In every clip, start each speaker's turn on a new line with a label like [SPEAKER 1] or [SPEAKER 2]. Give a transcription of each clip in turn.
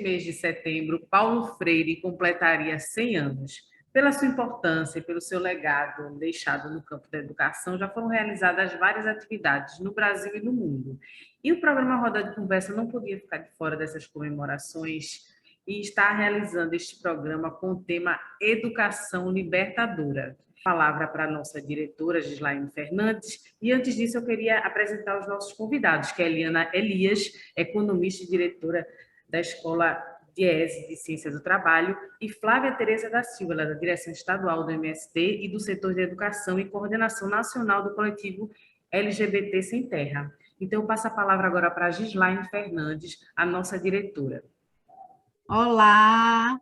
[SPEAKER 1] mês de setembro, Paulo Freire completaria 100 anos. Pela sua importância e pelo seu legado deixado no campo da educação, já foram realizadas várias atividades no Brasil e no mundo. E o programa Roda de Conversa não podia ficar de fora dessas comemorações e está realizando este programa com o tema Educação Libertadora. Palavra para a nossa diretora, Gislaine Fernandes. E antes disso, eu queria apresentar os nossos convidados, que é Eliana Elias, economista e diretora da Escola DIEESE de Ciências do Trabalho, e Flávia Tereza da Silva, da direção estadual do MST e do setor de educação e coordenação nacional do coletivo LGBT Sem Terra. Então, eu passo a palavra agora para a Gislaine Fernandes, a nossa diretora.
[SPEAKER 2] Olá!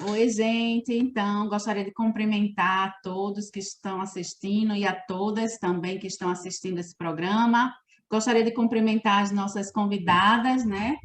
[SPEAKER 2] Oi, gente. Então, gostaria de cumprimentar a todos que estão assistindo e a todas também que estão assistindo esse programa. Gostaria de cumprimentar as nossas convidadas, né?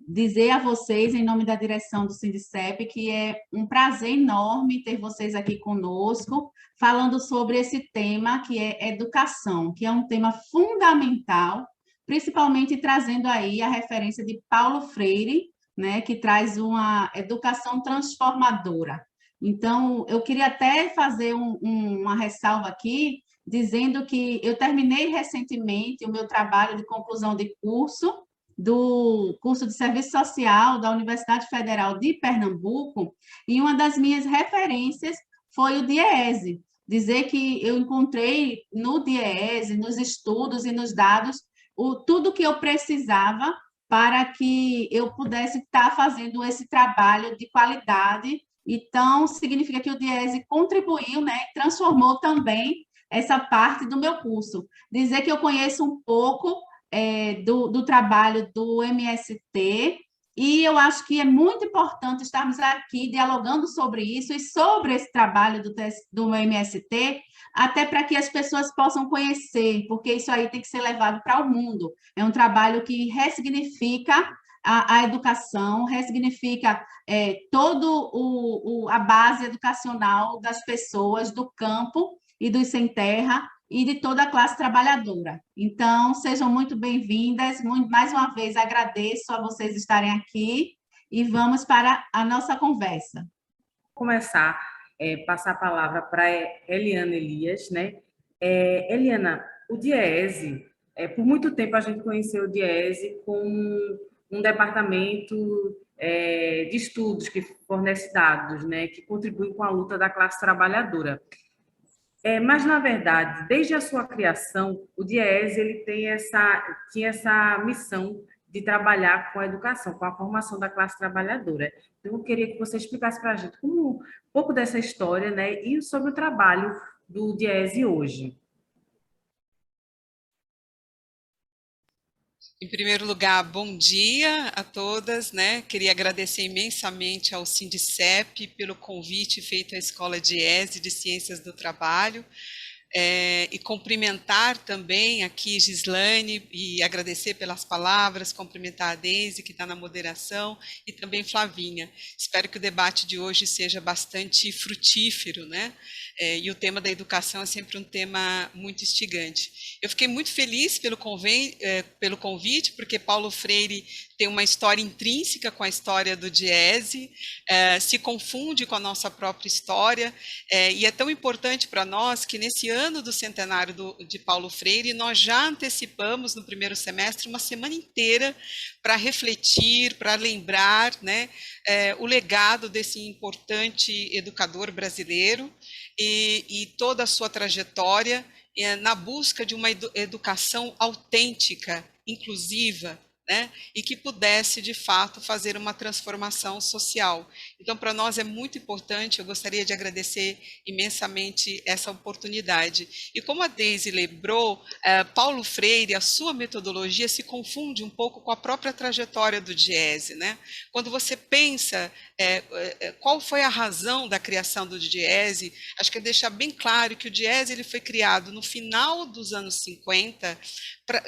[SPEAKER 2] Dizer a vocês, em nome da direção do Sindicep, que é um prazer enorme ter vocês aqui conosco, falando sobre esse tema que é educação, que é um tema fundamental, principalmente trazendo aí a referência de Paulo Freire, né, que traz uma educação transformadora. Então, eu queria até fazer uma ressalva aqui, dizendo que eu terminei recentemente o meu trabalho de conclusão de curso, do curso de Serviço Social da Universidade Federal de Pernambuco, e uma das minhas referências foi o DIEESE. Dizer que eu encontrei no DIEESE, nos estudos e nos dados, tudo que eu precisava para que eu pudesse estar fazendo esse trabalho de qualidade. Então, significa que o DIEESE contribuiu, né, transformou também essa parte do meu curso. Dizer que eu conheço um pouco do trabalho do MST, e eu acho que é muito importante estarmos aqui dialogando sobre isso e sobre esse trabalho do MST, até para que as pessoas possam conhecer, porque isso aí tem que ser levado para o mundo. É um trabalho que ressignifica a educação, ressignifica todo a base educacional das pessoas do campo e dos sem terra, e de toda a classe trabalhadora. Então, sejam muito bem-vindas. Mais uma vez, agradeço a vocês estarem aqui e vamos para a nossa conversa.
[SPEAKER 1] Vou começar, passar a palavra para Eliana Elias, né? Eliana, o DIEESE, por muito tempo a gente conheceu o DIEESE como um departamento de estudos que fornece dados, né? Que contribui com a luta da classe trabalhadora. Mas, na verdade, desde a sua criação, o DIEESE ele tinha essa missão de trabalhar com a educação, com a formação da classe trabalhadora. Então, eu queria que você explicasse para a gente um pouco dessa história, né, e sobre o trabalho do DIEESE hoje.
[SPEAKER 3] Em primeiro lugar, bom dia a todas, né? Queria agradecer imensamente ao Sindicep pelo convite feito à Escola DIEESE de Ciências do Trabalho, e cumprimentar também aqui Gislaine e agradecer pelas palavras, cumprimentar a Deise, que está na moderação, e também Flavinha. Espero que o debate de hoje seja bastante frutífero, né? E o tema da educação é sempre um tema muito instigante. Eu fiquei muito feliz pelo convite, porque Paulo Freire tem uma história intrínseca com a história do DIEESE, se confunde com a nossa própria história, e é tão importante para nós que nesse ano do centenário de Paulo Freire, nós já antecipamos no primeiro semestre uma semana inteira para refletir, para lembrar, né, o legado desse importante educador brasileiro e toda a sua trajetória na busca de uma educação autêntica, inclusiva, né, e que pudesse, de fato, fazer uma transformação social. Então, para nós é muito importante, eu gostaria de agradecer imensamente essa oportunidade. E como a Deise lembrou, Paulo Freire, a sua metodologia se confunde um pouco com a própria trajetória do DIEESE, né? Quando você pensa qual foi a razão da criação do DIEESE, acho que é deixar bem claro que o DIEESE ele foi criado no final dos anos 50,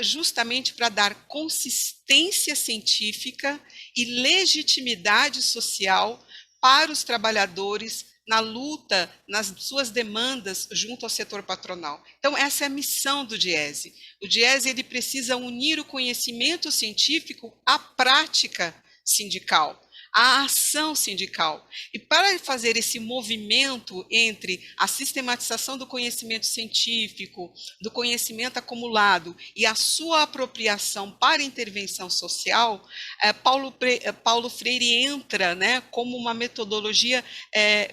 [SPEAKER 3] justamente para dar consistência científica e legitimidade social para os trabalhadores na luta, nas suas demandas junto ao setor patronal. Então, essa é a missão do DIEESE. O DIEESE ele precisa unir o conhecimento científico à prática sindical, a ação sindical. E para fazer esse movimento entre a sistematização do conhecimento científico, do conhecimento acumulado e a sua apropriação para intervenção social, Paulo Freire entra, né, como uma metodologia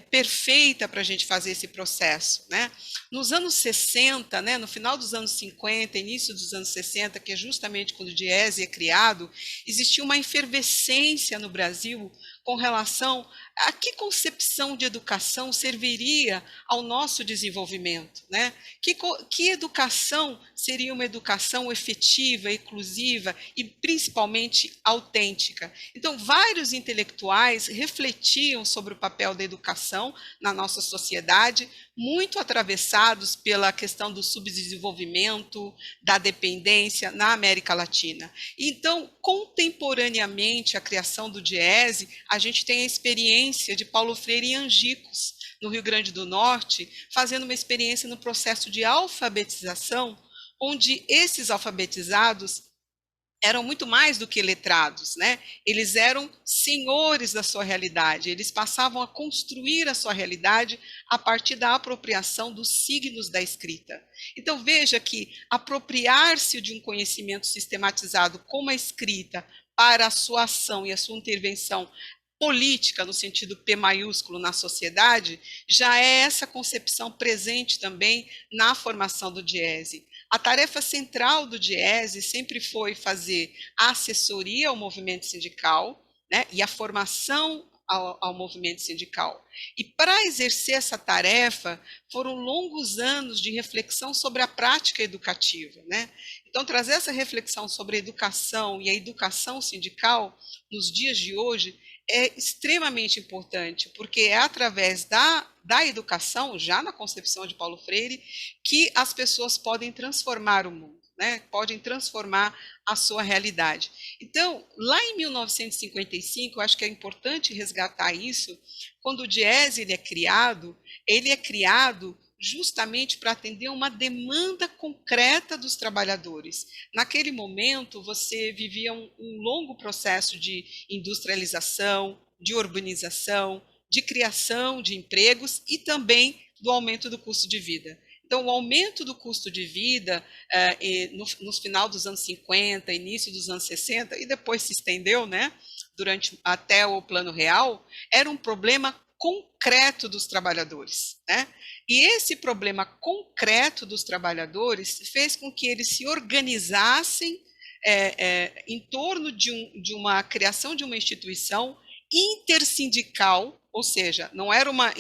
[SPEAKER 3] perfeita para a gente fazer esse processo, né? Nos anos 60, né, no final dos anos 50, início dos anos 60, que é justamente quando o DIESE é criado, existia uma efervescência no Brasil com relação a que concepção de educação serviria ao nosso desenvolvimento, né? Que educação seria uma educação efetiva, inclusiva e principalmente autêntica. Então, vários intelectuais refletiam sobre o papel da educação na nossa sociedade, muito atravessados pela questão do subdesenvolvimento, da dependência na América Latina. Então, contemporaneamente à criação do DIESE, a gente tem a experiência de Paulo Freire em Angicos, no Rio Grande do Norte, fazendo uma experiência no processo de alfabetização, onde esses alfabetizados eram muito mais do que letrados, né? Eles eram senhores da sua realidade, eles passavam a construir a sua realidade a partir da apropriação dos signos da escrita. Então veja que apropriar-se de um conhecimento sistematizado como a escrita para a sua ação e a sua intervenção política, no sentido P maiúsculo, na sociedade, já é essa concepção presente também na formação do DIESE. A tarefa central do DIESE sempre foi fazer a assessoria ao movimento sindical, né, e a formação ao movimento sindical. E para exercer essa tarefa, foram longos anos de reflexão sobre a prática educativa, né? Então, trazer essa reflexão sobre a educação e a educação sindical, nos dias de hoje, é extremamente importante, porque é através da educação, já na concepção de Paulo Freire, que as pessoas podem transformar o mundo, né? Podem transformar a sua realidade. Então, lá em 1955, eu acho que é importante resgatar isso, quando o DIESE ele é criado justamente para atender uma demanda concreta dos trabalhadores. Naquele momento, você vivia um longo processo de industrialização, de urbanização, de criação de empregos e também do aumento do custo de vida. Então, o aumento do custo de vida no final dos anos 50, início dos anos 60, e depois se estendeu, né, até o Plano Real, era um problema concreto dos trabalhadores, né? E esse problema concreto dos trabalhadores fez com que eles se organizassem em torno de uma criação de uma instituição intersindical, ou seja, não era uma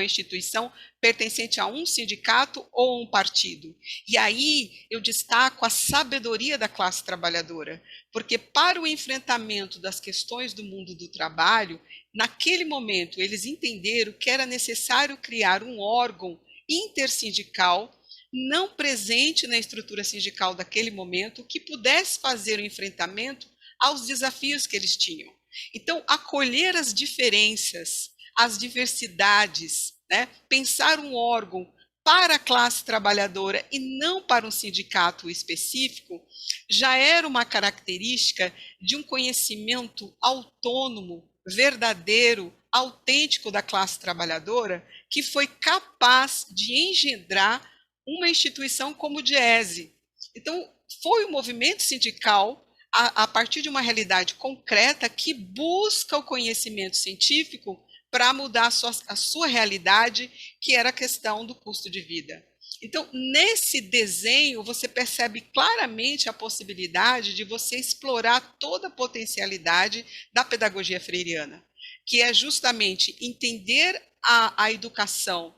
[SPEAKER 3] instituição pertencente a um sindicato ou um partido. E aí eu destaco a sabedoria da classe trabalhadora, porque para o enfrentamento das questões do mundo do trabalho, naquele momento eles entenderam que era necessário criar um órgão intersindical não presente na estrutura sindical daquele momento, que pudesse fazer o enfrentamento aos desafios que eles tinham. Então, acolher as diferenças, as diversidades, né? Pensar um órgão para a classe trabalhadora e não para um sindicato específico, já era uma característica de um conhecimento autônomo, verdadeiro, autêntico da classe trabalhadora, que foi capaz de engendrar uma instituição como o DIESE. Então, foi o movimento sindical, a partir de uma realidade concreta, que busca o conhecimento científico para mudar a sua realidade, que era a questão do custo de vida. Então, nesse desenho, você percebe claramente a possibilidade de você explorar toda a potencialidade da pedagogia freiriana, que é justamente entender a educação,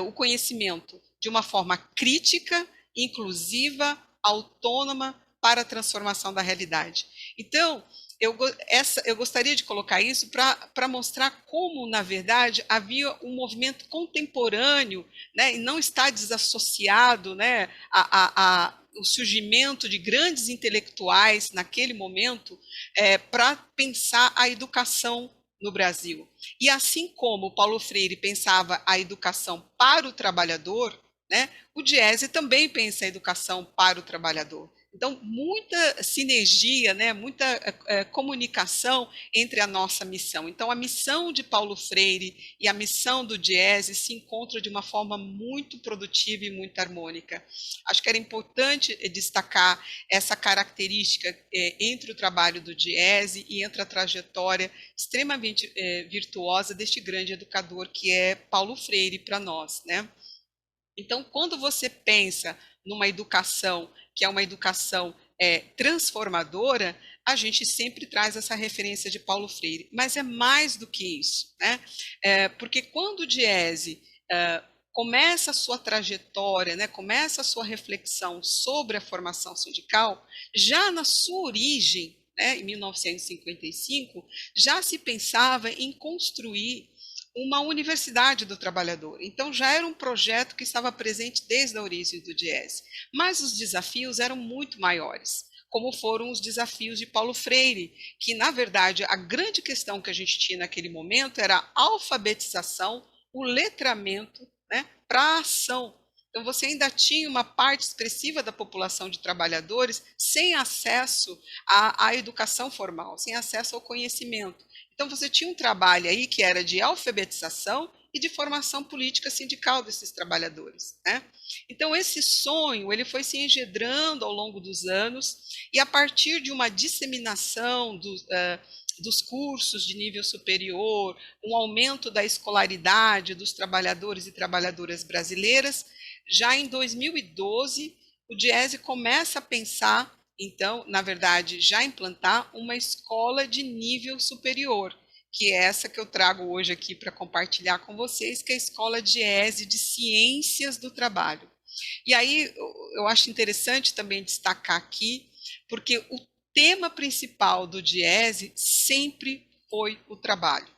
[SPEAKER 3] o conhecimento, de uma forma crítica, inclusiva, autônoma, para a transformação da realidade. Então, eu gostaria de colocar isso para mostrar como, na verdade, havia um movimento contemporâneo, né, e não está desassociado, né, o surgimento de grandes intelectuais naquele momento para pensar a educação no Brasil. E assim como Paulo Freire pensava a educação para o trabalhador, né, o DIESE também pensa a educação para o trabalhador. Então, muita sinergia, né, muita comunicação entre a nossa missão. Então, a missão de Paulo Freire e a missão do Diese se encontram de uma forma muito produtiva e muito harmônica. Acho que era importante destacar essa característica entre o trabalho do Diese e entre a trajetória extremamente virtuosa deste grande educador que é Paulo Freire para nós, né? Então, quando você pensa numa educação que é uma educação transformadora, a gente sempre traz essa referência de Paulo Freire. Mas é mais do que isso, né? Porque quando o Diese começa a sua trajetória, né, começa a sua reflexão sobre a formação sindical, já na sua origem, né, em 1955, já se pensava em construir uma universidade do trabalhador. Então, já era um projeto que estava presente desde a origem do Diese. Mas os desafios eram muito maiores, como foram os desafios de Paulo Freire, que, na verdade, a grande questão que a gente tinha naquele momento era a alfabetização, o letramento, né, para a ação. Então, você ainda tinha uma parte expressiva da população de trabalhadores sem acesso à educação formal, sem acesso ao conhecimento. Então, você tinha um trabalho aí que era de alfabetização e de formação política sindical desses trabalhadores, né? Então, esse sonho ele foi se engendrando ao longo dos anos e a partir de uma disseminação dos cursos de nível superior, um aumento da escolaridade dos trabalhadores e trabalhadoras brasileiras, já em 2012, o Diese começa a pensar, então, na verdade, já implantar uma escola de nível superior, que é essa que eu trago hoje aqui para compartilhar com vocês, que é a Escola Diese de Ciências do Trabalho. E aí eu acho interessante também destacar aqui, porque o tema principal do Diese sempre foi o trabalho.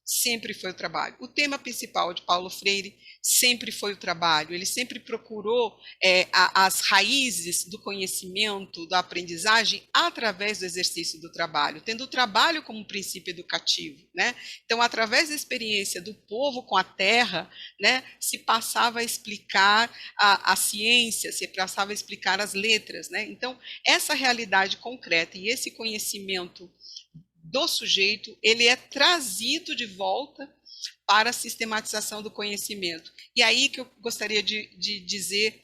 [SPEAKER 3] Sempre foi o trabalho. O tema principal de Paulo Freire sempre foi o trabalho. Ele sempre procurou as raízes do conhecimento, da aprendizagem, através do exercício do trabalho, tendo o trabalho como um princípio educativo, né? Então, através da experiência do povo com a terra, né, se passava a explicar a ciência, se passava a explicar as letras, né? Então, essa realidade concreta e esse conhecimento do sujeito, ele é trazido de volta para a sistematização do conhecimento. E aí que eu gostaria de dizer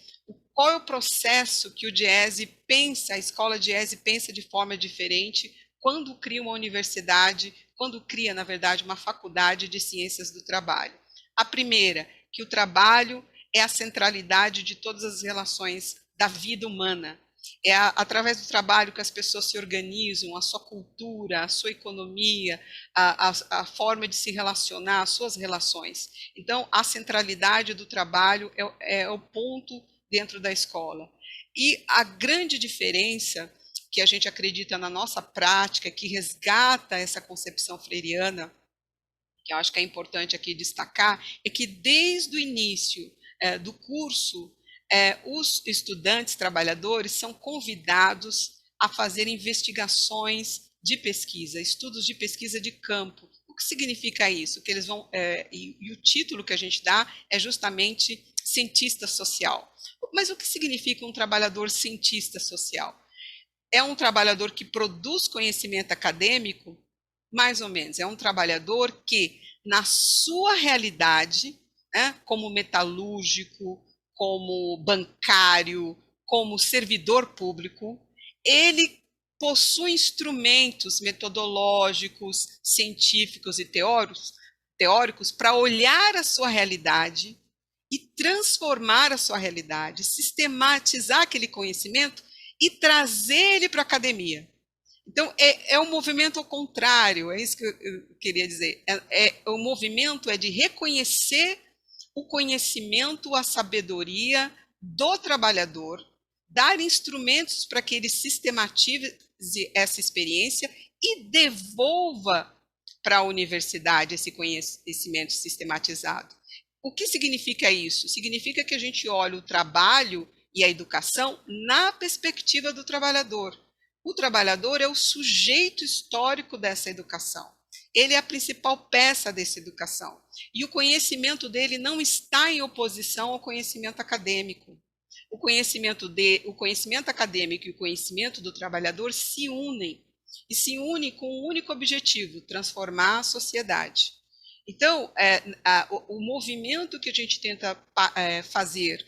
[SPEAKER 3] qual é o processo que o Diese pensa, a escola Diese pensa de forma diferente quando cria uma universidade, quando cria, na verdade, uma faculdade de ciências do trabalho. A primeira, que o trabalho é a centralidade de todas as relações da vida humana. É através do trabalho que as pessoas se organizam, a sua cultura, a sua economia, a forma de se relacionar, as suas relações. Então, a centralidade do trabalho é o ponto dentro da escola. E a grande diferença que a gente acredita na nossa prática, que resgata essa concepção freiriana, que eu acho que é importante aqui destacar, é que desde o início do curso, os estudantes trabalhadores são convidados a fazer investigações de pesquisa, estudos de pesquisa de campo. O que significa isso? Que eles vão, e o título que a gente dá é justamente cientista social. Mas o que significa um trabalhador cientista social? É um trabalhador que produz conhecimento acadêmico? Mais ou menos. É um trabalhador que, na sua realidade, né, como metalúrgico, como bancário, como servidor público, ele possui instrumentos metodológicos, científicos e teóricos para olhar a sua realidade e transformar a sua realidade, sistematizar aquele conhecimento e trazer ele para a academia. Então, é um movimento ao contrário, é isso que eu queria dizer. O movimento é de reconhecer o conhecimento, a sabedoria do trabalhador, dar instrumentos para que ele sistematize essa experiência e devolva para a universidade esse conhecimento sistematizado. O que significa isso? Significa que a gente olha o trabalho e a educação na perspectiva do trabalhador. O trabalhador é o sujeito histórico dessa educação. Ele é a principal peça dessa educação. E o conhecimento dele não está em oposição ao conhecimento acadêmico. o conhecimento acadêmico e o conhecimento do trabalhador se unem, e se unem com um único objetivo: transformar a sociedade. Então, o movimento que a gente tenta fazer,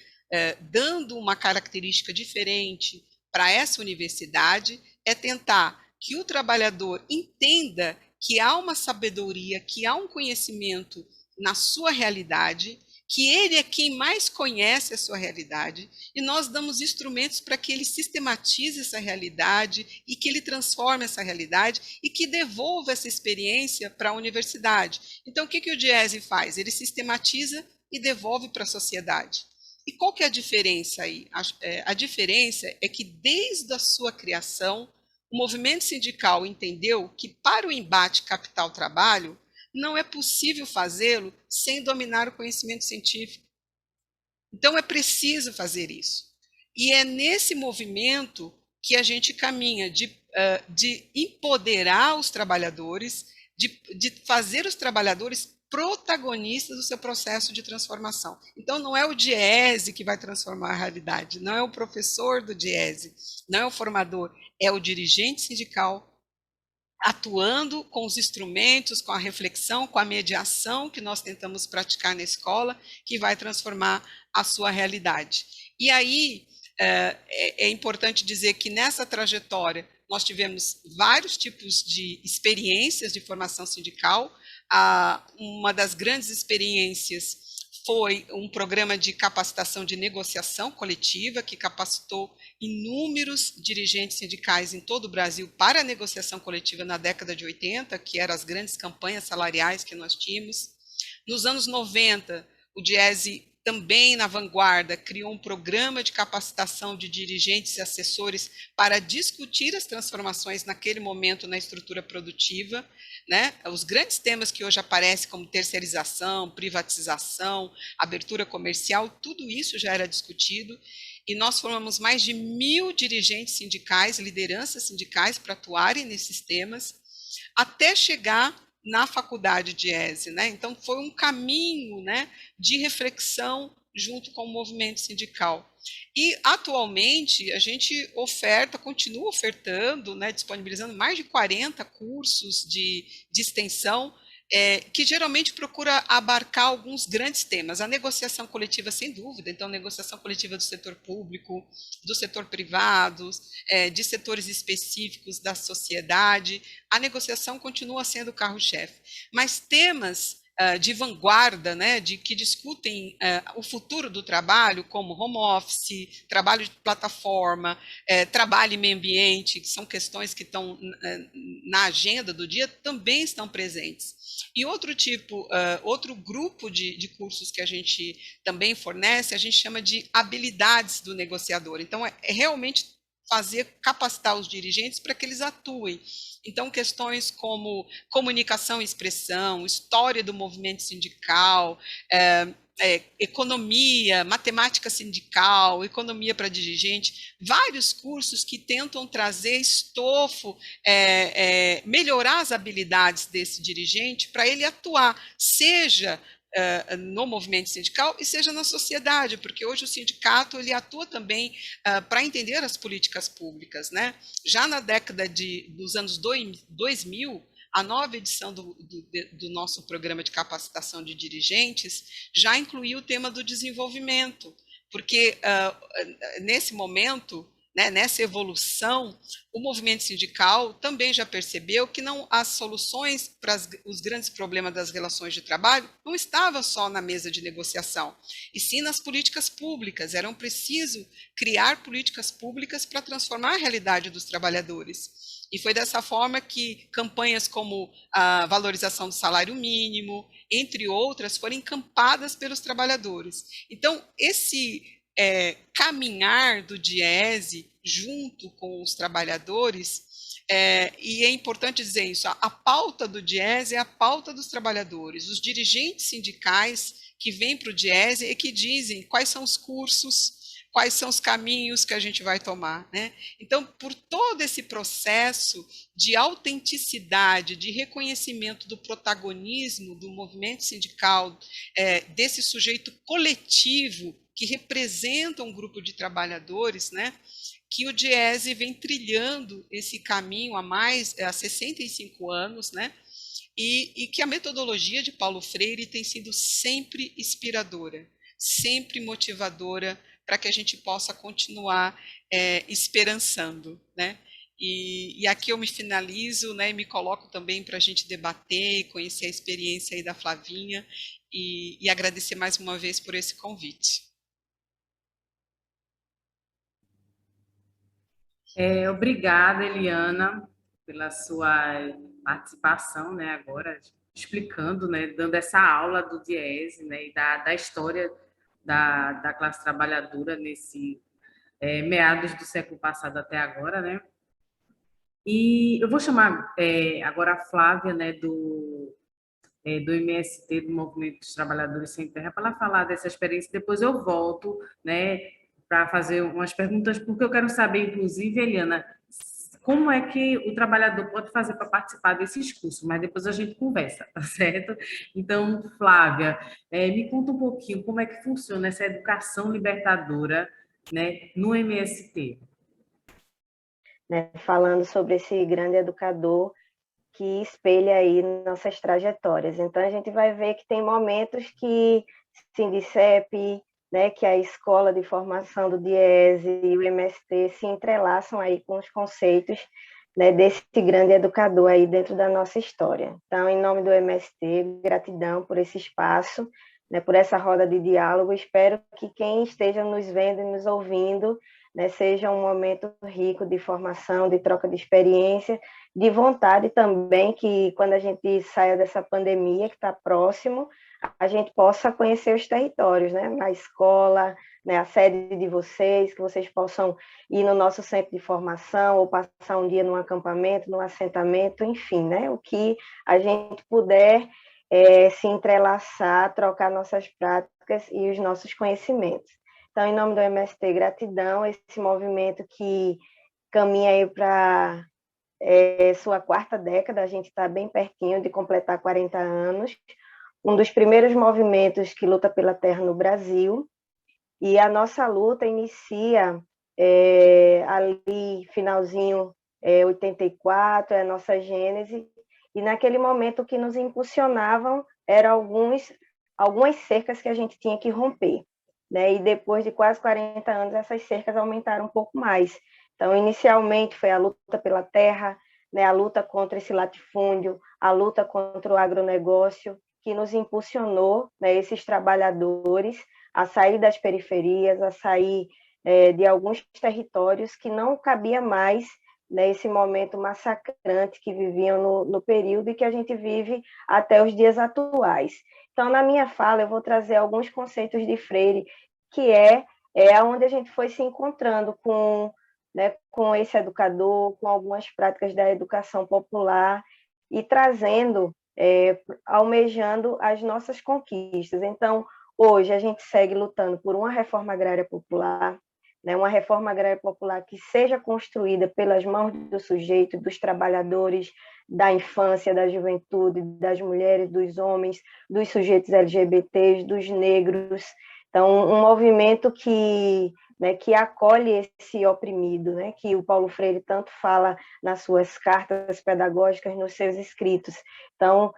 [SPEAKER 3] dando uma característica diferente para essa universidade, é tentar que o trabalhador entenda que há uma sabedoria, que há um conhecimento na sua realidade, que ele é quem mais conhece a sua realidade, e nós damos instrumentos para que ele sistematize essa realidade e que ele transforme essa realidade e que devolva essa experiência para a universidade. Então, o que o DIESE faz? Ele sistematiza e devolve para a sociedade. E qual que é a diferença aí? A diferença é que, desde a sua criação, o movimento sindical entendeu que, para o embate capital-trabalho, não é possível fazê-lo sem dominar o conhecimento científico. Então, é preciso fazer isso. E é nesse movimento que a gente caminha de empoderar os trabalhadores, de fazer os trabalhadores protagonistas do seu processo de transformação. Então, não é o DIESE que vai transformar a realidade, não é o professor do DIESE, não é o formador, é o dirigente sindical atuando com os instrumentos, com a reflexão, com a mediação que nós tentamos praticar na escola, que vai transformar a sua realidade. E aí, é importante dizer que nessa trajetória nós tivemos vários tipos de experiências de formação sindical. Uma das grandes experiências foi um programa de capacitação de negociação coletiva, que capacitou inúmeros dirigentes sindicais em todo o Brasil para a negociação coletiva na década de 80, que eram as grandes campanhas salariais que nós tínhamos. Nos anos 90, o DIESE, também na vanguarda, criou um programa de capacitação de dirigentes e assessores para discutir as transformações naquele momento na estrutura produtiva, né? Os grandes temas que hoje aparecem, como terceirização, privatização, abertura comercial, tudo isso já era discutido, e nós formamos mais de 1.000 dirigentes sindicais, lideranças sindicais, para atuarem nesses temas, até chegar na faculdade de DIESE, né? Então, foi um caminho, né, de reflexão junto com o movimento sindical. E, atualmente, a gente continua ofertando, né, disponibilizando mais de 40 cursos de extensão, que geralmente procura abarcar alguns grandes temas. A negociação coletiva, sem dúvida, então, negociação coletiva do setor público, do setor privado, de setores específicos da sociedade. A negociação continua sendo o carro-chefe. Mas temas de vanguarda, né, que discutem o futuro do trabalho, como home office, trabalho de plataforma, trabalho e meio ambiente, que são questões que estão na agenda do dia, também estão presentes. E outro grupo de cursos que a gente também fornece, a gente chama de habilidades do negociador. Então, é realmente capacitar os dirigentes para que eles atuem. Então, questões como comunicação e expressão, história do movimento sindical, economia, matemática sindical, economia para dirigente, vários cursos que tentam trazer estofo, melhorar as habilidades desse dirigente para ele atuar, seja no movimento sindical e seja na sociedade, porque hoje o sindicato ele atua também para entender as políticas públicas, né? Já na década dos anos 2000, a nova edição do nosso programa de capacitação de dirigentes já incluiu o tema do desenvolvimento, porque nesse momento, né, nessa evolução, o movimento sindical também já percebeu que as soluções para os grandes problemas das relações de trabalho não estavam só na mesa de negociação, e sim nas políticas públicas. Era preciso criar políticas públicas para transformar a realidade dos trabalhadores. E foi dessa forma que campanhas como a valorização do salário mínimo, entre outras, foram encampadas pelos trabalhadores. Então, esse caminhar do DIESE junto com os trabalhadores, e é importante dizer isso, a pauta do DIESE é a pauta dos trabalhadores. Os dirigentes sindicais que vêm para o DIESE e que dizem quais são os cursos, quais são os caminhos que a gente vai tomar, né? Então, por todo esse processo de autenticidade, de reconhecimento do protagonismo do movimento sindical, desse sujeito coletivo que representa um grupo de trabalhadores, né, que o DIESE vem trilhando esse caminho há 65 anos, né, e que a metodologia de Paulo Freire tem sido sempre inspiradora, sempre motivadora para que a gente possa continuar esperançando, né? E aqui eu me finalizo, né, e me coloco também para a gente debater e conhecer a experiência aí da Flavinha e agradecer mais uma vez por esse convite.
[SPEAKER 1] Obrigada, Eliana, pela sua participação, né, agora explicando, né, dando essa aula do Diese, né, e da história da classe trabalhadora nesse meados do século passado até agora, né? E eu vou chamar agora a Flávia, né, do MST, do Movimento dos Trabalhadores Sem Terra, para ela falar dessa experiência. Depois eu volto, né, para fazer umas perguntas, porque eu quero saber, inclusive, Eliana, como é que o trabalhador pode fazer para participar desses cursos, mas depois a gente conversa, tá certo? Então, Flávia, me conta um pouquinho como é que funciona essa educação libertadora, né, no MST.
[SPEAKER 4] Né, falando sobre esse grande educador que espelha aí nossas trajetórias. Então, a gente vai ver que tem momentos que Sindicep, né, que é a Escola de Formação do Diese e o MST se entrelaçam aí com os conceitos, né, desse grande educador aí dentro da nossa história. Então, em nome do MST, gratidão por esse espaço, né, por essa roda de diálogo. Espero que quem esteja nos vendo e nos ouvindo, né, seja um momento rico de formação, de troca de experiência, de vontade também que, quando a gente saia dessa pandemia que está próximo, a gente possa conhecer os territórios, né, na escola, né, a sede de vocês, que vocês possam ir no nosso centro de formação ou passar um dia num acampamento, num assentamento, enfim, né, o que a gente puder se entrelaçar, trocar nossas práticas e os nossos conhecimentos. Então, em nome do MST, gratidão, esse movimento que caminha aí para sua quarta década, a gente está bem pertinho de completar 40 anos, um dos primeiros movimentos que luta pela terra no Brasil, e a nossa luta inicia ali, finalzinho 84, é a nossa gênese, e naquele momento o que nos impulsionavam eram algumas cercas que a gente tinha que romper, né? E depois de quase 40 anos, essas cercas aumentaram um pouco mais. Então, inicialmente foi a luta pela terra, né? A luta contra esse latifúndio, a luta contra o agronegócio, que nos impulsionou, né, esses trabalhadores a sair das periferias, a sair de alguns territórios que não cabia mais nesse momento massacrante que viviam no período e que a gente vive até os dias atuais. Então, na minha fala, eu vou trazer alguns conceitos de Freire, que é onde a gente foi se encontrando com esse educador, com algumas práticas da educação popular e trazendo, almejando as nossas conquistas. Então, hoje a gente segue lutando por uma reforma agrária popular, né, uma reforma agrária popular que seja construída pelas mãos do sujeito, dos trabalhadores, da infância, da juventude, das mulheres, dos homens, dos sujeitos LGBTs, dos negros. Então, um movimento que acolhe esse oprimido, né, que o Paulo Freire tanto fala nas suas cartas pedagógicas, nos seus escritos. Então,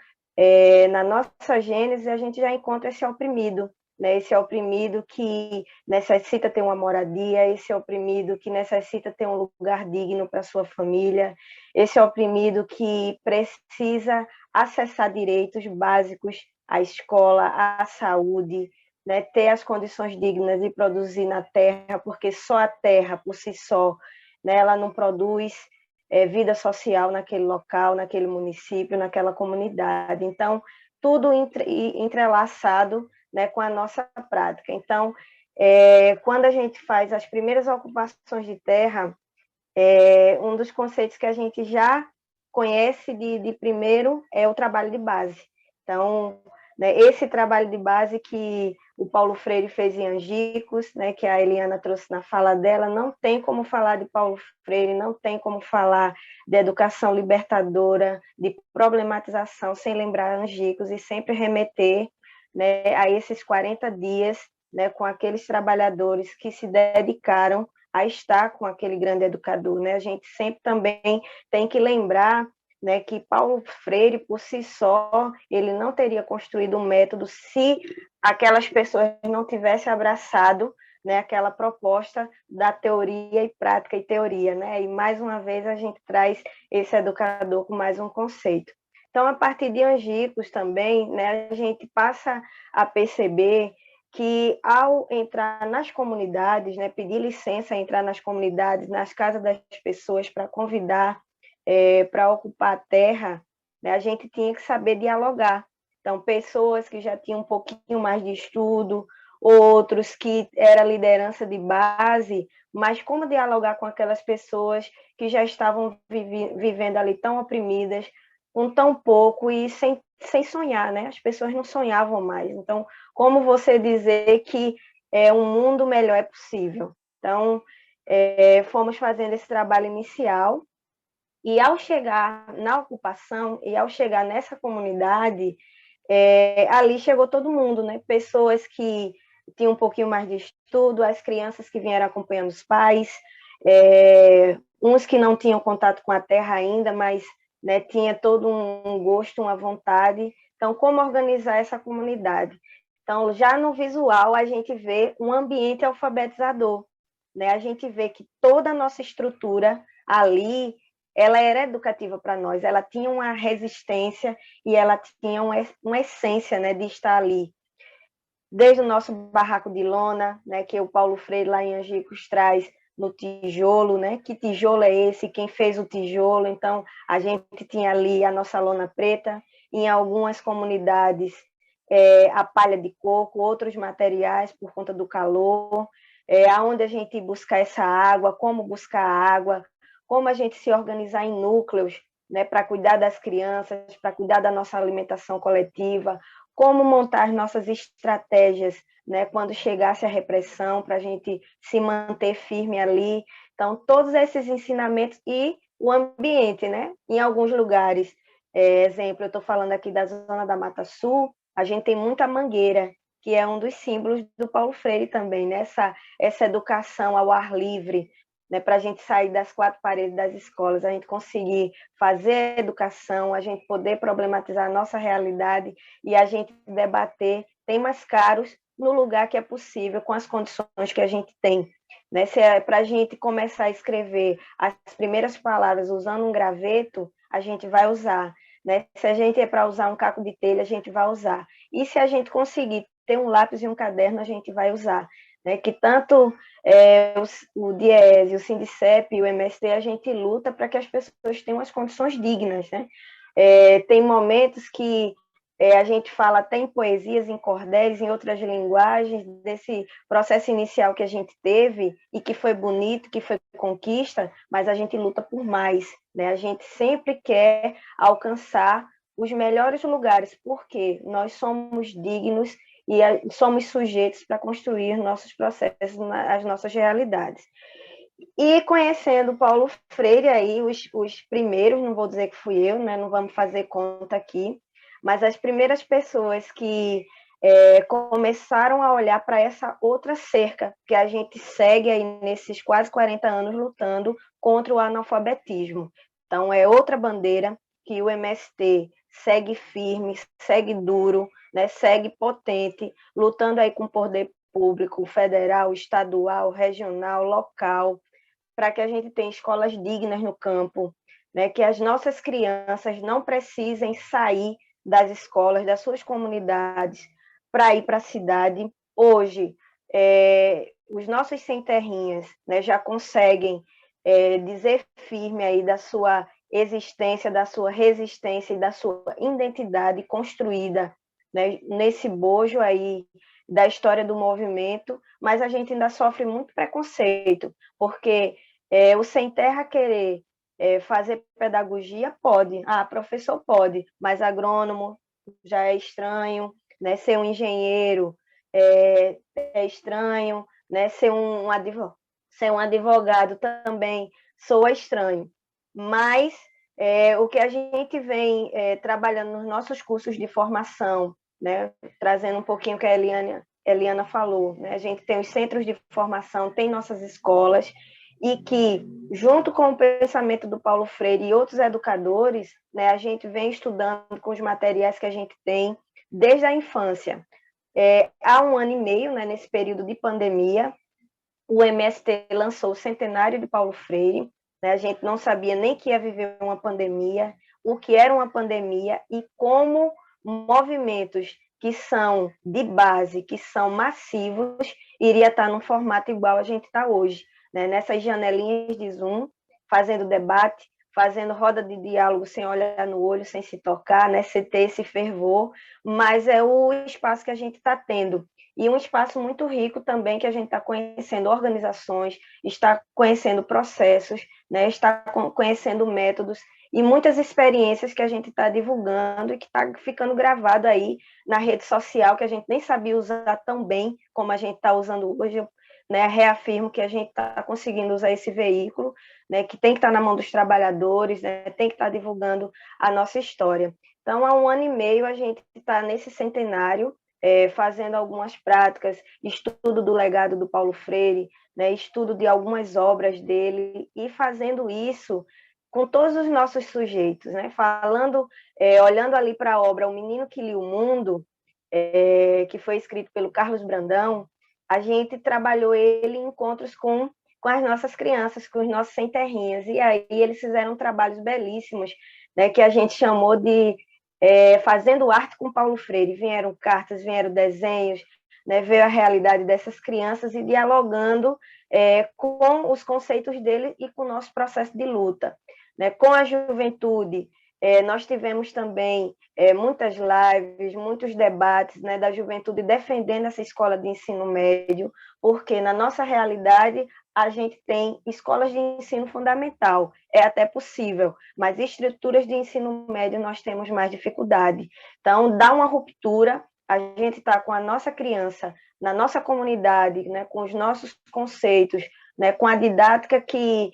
[SPEAKER 4] na nossa gênese, a gente já encontra esse oprimido, né, esse oprimido que necessita ter uma moradia, esse oprimido que necessita ter um lugar digno para sua família, esse oprimido que precisa acessar direitos básicos à escola, à saúde, né, ter as condições dignas de produzir na terra, porque só a terra, por si só, né, ela não produz vida social naquele local, naquele município, naquela comunidade. Então, tudo entrelaçado, né, com a nossa prática. Então, quando a gente faz as primeiras ocupações de terra, um dos conceitos que a gente já conhece de primeiro é o trabalho de base. Então, né, esse trabalho de base que o Paulo Freire fez em Angicos, né, que a Eliana trouxe na fala dela, não tem como falar de Paulo Freire, não tem como falar de educação libertadora, de problematização, sem lembrar Angicos e sempre remeter, né, a esses 40 dias né, com aqueles trabalhadores que se dedicaram a estar com aquele grande educador, né? A gente sempre também tem que lembrar, né, que Paulo Freire, por si só, ele não teria construído um método se aquelas pessoas não tivessem abraçado, né, aquela proposta da teoria e prática e teoria, né? E mais uma vez a gente traz esse educador com mais um conceito. Então, a partir de Angicos também, né, a gente passa a perceber que ao entrar nas comunidades, né, pedir licença a entrar nas comunidades, nas casas das pessoas para convidar para ocupar a terra, né, a gente tinha que saber dialogar. Então, pessoas que já tinham um pouquinho mais de estudo, outros que era liderança de base, mas como dialogar com aquelas pessoas que já estavam vivendo ali tão oprimidas, com tão pouco e sem sonhar, né? As pessoas não sonhavam mais. Então, como você dizer que um mundo melhor é possível? Então, fomos fazendo esse trabalho inicial, e ao chegar na ocupação e ao chegar nessa comunidade, ali chegou todo mundo, né? Pessoas que tinham um pouquinho mais de estudo, as crianças que vieram acompanhando os pais, uns que não tinham contato com a terra ainda, mas, né, tinha todo um gosto, uma vontade. Então, como organizar essa comunidade? Então, já no visual, a gente vê um ambiente alfabetizador, né? A gente vê que toda a nossa estrutura ali, ela era educativa para nós, ela tinha uma resistência e ela tinha uma essência, né, de estar ali. Desde o nosso barraco de lona, né, que o Paulo Freire lá em Angicos traz no tijolo, né? Que tijolo é esse? Quem fez o tijolo? Então, a gente tinha ali a nossa lona preta, em algumas comunidades a palha de coco, outros materiais por conta do calor, aonde a gente buscar essa água, como buscar água, como a gente se organizar em núcleos, né, para cuidar das crianças, para cuidar da nossa alimentação coletiva, como montar nossas estratégias, né, quando chegasse a repressão, para a gente se manter firme ali. Então, todos esses ensinamentos e o ambiente, né? Em alguns lugares, exemplo, eu estou falando aqui da zona da Mata Sul, a gente tem muita mangueira, que é um dos símbolos do Paulo Freire também, né? Essa educação ao ar livre, né? Para a gente sair das quatro paredes das escolas, a gente conseguir fazer educação, a gente poder problematizar a nossa realidade e a gente debater temas caros no lugar que é possível, com as condições que a gente tem. Né? Se é para a gente começar a escrever as primeiras palavras usando um graveto, a gente vai usar. Né? Se a gente é para usar um caco de telha, a gente vai usar. E se a gente conseguir ter um lápis e um caderno, a gente vai usar. Né? Que tanto o DIEESE, o Sindicep e o MST, a gente luta para que as pessoas tenham as condições dignas. Né? Tem momentos que a gente fala até em poesias, em cordéis, em outras linguagens, desse processo inicial que a gente teve e que foi bonito, que foi conquista, mas a gente luta por mais, né? A gente sempre quer alcançar os melhores lugares, porque nós somos dignos e somos sujeitos para construir nossos processos, as nossas realidades. E conhecendo Paulo Freire, aí, os primeiros, não vou dizer que fui eu, né? Não vamos fazer conta aqui, mas as primeiras pessoas que começaram a olhar para essa outra cerca que a gente segue aí nesses quase 40 anos lutando contra o analfabetismo. Então, é outra bandeira que o MST segue firme, segue duro, né, segue potente, lutando aí com o poder público, federal, estadual, regional, local, para que a gente tenha escolas dignas no campo, né, que as nossas crianças não precisem sair das escolas, das suas comunidades, para ir para a cidade. Hoje, os nossos sem terrinhas, né, já conseguem dizer firme aí da sua existência, da sua resistência e da sua identidade construída, né, nesse bojo aí da história do movimento, mas a gente ainda sofre muito preconceito, porque o sem terra querer fazer pedagogia pode, professor pode, mas agrônomo já é estranho, né? Ser um engenheiro é estranho, né? Ser um advogado também soa estranho. Mas o que a gente vem trabalhando nos nossos cursos de formação, né? Trazendo um pouquinho que a Eliana falou, né? A gente tem os centros de formação, tem nossas escolas, e que, junto com o pensamento do Paulo Freire e outros educadores, né, a gente vem estudando com os materiais que a gente tem desde a infância. Há 1 ano e meio, né, nesse período de pandemia, o MST lançou o centenário de Paulo Freire, né? A gente não sabia nem que ia viver uma pandemia, o que era uma pandemia e como movimentos que são de base, que são massivos, iria estar num formato igual a gente está hoje, né? Nessas janelinhas de Zoom, fazendo debate, fazendo roda de diálogo sem olhar no olho, sem se tocar, né? Sem ter esse fervor, mas é o espaço que a gente está tendo. E um espaço muito rico também, que a gente está conhecendo organizações, está conhecendo processos, né? Está conhecendo métodos e muitas experiências que a gente está divulgando e que está ficando gravado aí na rede social, que a gente nem sabia usar tão bem como a gente está usando hoje. Né, reafirmo que a gente está conseguindo usar esse veículo, né, que tem que estar na mão dos trabalhadores, né, tem que estar divulgando a nossa história. Então, há 1 ano e meio, a gente está nesse centenário, fazendo algumas práticas, estudo do legado do Paulo Freire, né, estudo de algumas obras dele, e fazendo isso com todos os nossos sujeitos, né, falando, olhando ali para a obra O Menino que Lia o Mundo, que foi escrito pelo Carlos Brandão, a gente trabalhou ele em encontros com as nossas crianças, com os nossos sem terrinhas, e aí eles fizeram trabalhos belíssimos, né, que a gente chamou de Fazendo Arte com Paulo Freire. Vieram cartas, vieram desenhos, né, veio a realidade dessas crianças e dialogando com os conceitos dele e com o nosso processo de luta. Né, com a juventude, nós tivemos também muitas lives, muitos debates, né, da juventude defendendo essa escola de ensino médio, porque na nossa realidade a gente tem escolas de ensino fundamental, é até possível, mas estruturas de ensino médio nós temos mais dificuldade. Então, dá uma ruptura, a gente está com a nossa criança na nossa comunidade, né, com os nossos conceitos, né, com a didática que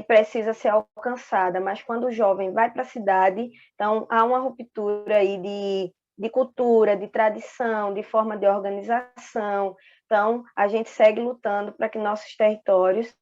[SPEAKER 4] precisa ser alcançada, mas quando o jovem vai para a cidade, então há uma ruptura aí de cultura, de tradição, de forma de organização. Então, a gente segue lutando para que nossos territórios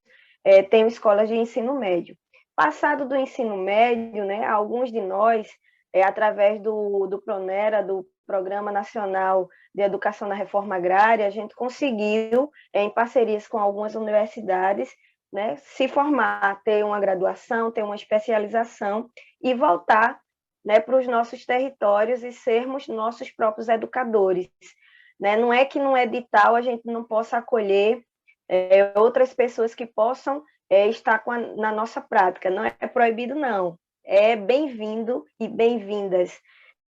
[SPEAKER 4] tenham escolas de ensino médio. Passado do ensino médio, né, alguns de nós, através do PRONERA, do Programa Nacional de Educação na Reforma Agrária, a gente conseguiu, em parcerias com algumas universidades, né, se formar, ter uma graduação, ter uma especialização e voltar, né, para os nossos territórios e sermos nossos próprios educadores. Né? Não é que num edital a gente não possa acolher outras pessoas que possam estar na nossa prática. Não é proibido, não. É bem-vindo e bem-vindas.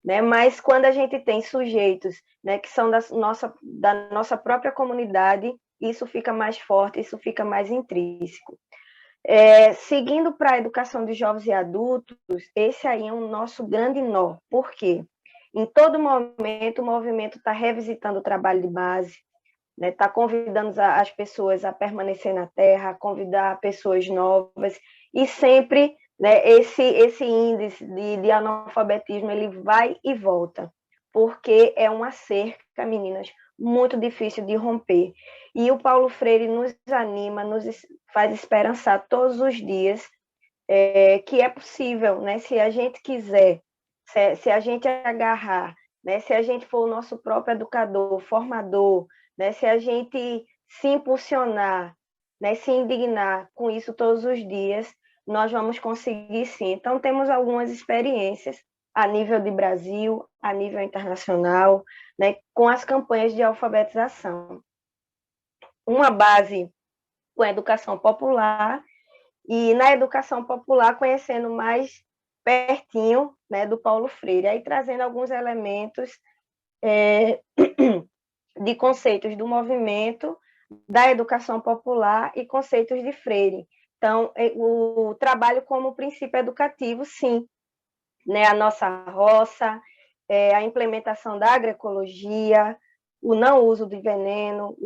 [SPEAKER 4] Né? Mas quando a gente tem sujeitos, né, que são da nossa própria comunidade, isso fica mais forte, isso fica mais intrínseco. Seguindo para a educação de jovens e adultos, esse aí é o nosso grande nó. Por quê? Em todo momento, o movimento está revisitando o trabalho de base, né? Está convidando as pessoas a permanecer na terra, a convidar pessoas novas, e sempre, né, esse índice de analfabetismo ele vai e volta, porque é uma cerca, meninas, muito difícil de romper. E o Paulo Freire nos anima, nos faz esperançar todos os dias que é possível, né? Se a gente quiser, se a gente agarrar, né? Se a gente for o nosso próprio educador, formador, né? Se a gente se impulsionar, né? Se indignar com isso todos os dias, nós vamos conseguir sim. Então, temos algumas experiências a nível de Brasil, a nível internacional, né, com as campanhas de alfabetização. Uma base com a educação popular, e na educação popular conhecendo mais pertinho, né, do Paulo Freire, aí trazendo alguns elementos de conceitos do movimento, da educação popular e conceitos de Freire. Então, o trabalho como princípio educativo, sim, né, a nossa roça, a implementação da agroecologia, o não uso de veneno,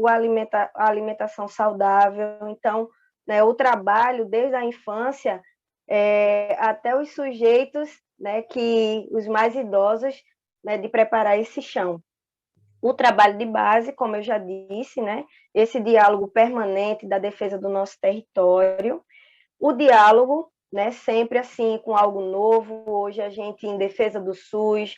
[SPEAKER 4] a alimentação saudável. Então, né, o trabalho desde a infância até os sujeitos, né, os mais idosos, né, de preparar esse chão. o trabalho de base, como eu já disse, né? Esse diálogo permanente da defesa do nosso território, o diálogo, né? Sempre assim, com algo novo. Hoje a gente em defesa do SUS,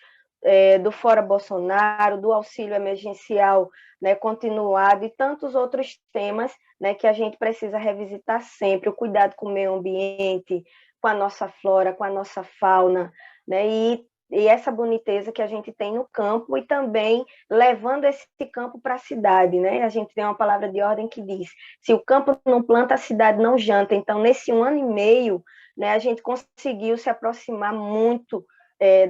[SPEAKER 4] do Fora Bolsonaro, do auxílio emergencial, né, continuado e tantos outros temas, né, que a gente precisa revisitar sempre, o cuidado com o meio ambiente, com a nossa flora, com a nossa fauna, né, e essa boniteza que a gente tem no campo e também levando esse campo para a cidade, né? A gente tem uma palavra de ordem que diz: se o campo não planta, a cidade não janta. Então, nesse 1 ano e meio, né, a gente conseguiu se aproximar muito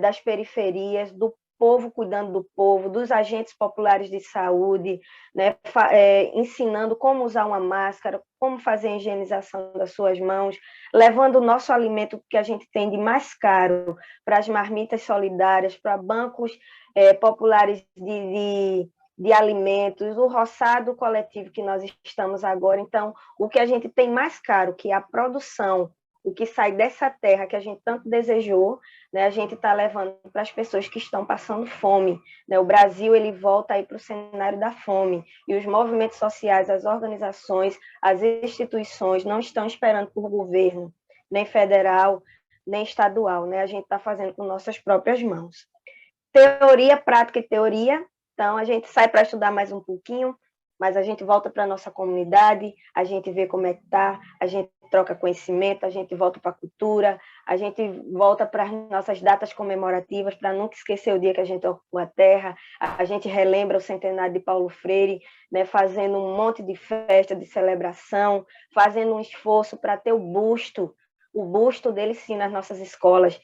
[SPEAKER 4] das periferias, do povo cuidando do povo, dos agentes populares de saúde, né, ensinando como usar uma máscara, como fazer a higienização das suas mãos, levando o nosso alimento que a gente tem de mais caro para as marmitas solidárias, para bancos populares de alimentos, o roçado coletivo que nós estamos agora. Então, o que a gente tem mais caro, que é a produção, o que sai dessa terra que a gente tanto desejou, né, a gente está levando para as pessoas que estão passando fome. Né? O Brasil ele volta aí para o cenário da fome, e os movimentos sociais, as organizações, as instituições não estão esperando por governo, nem federal, nem estadual. Né? A gente está fazendo com nossas próprias mãos. Teoria, prática e teoria. Então, a gente sai para estudar mais um pouquinho, mas a gente volta para a nossa comunidade, a gente vê como é que está, a gente troca conhecimento, a gente volta para a cultura, a gente volta para as nossas datas comemorativas, para nunca esquecer o dia que a gente ocupou a terra, a gente relembra o centenário de Paulo Freire, né, fazendo um monte de festa, de celebração, fazendo um esforço para ter o busto dele sim nas nossas escolas,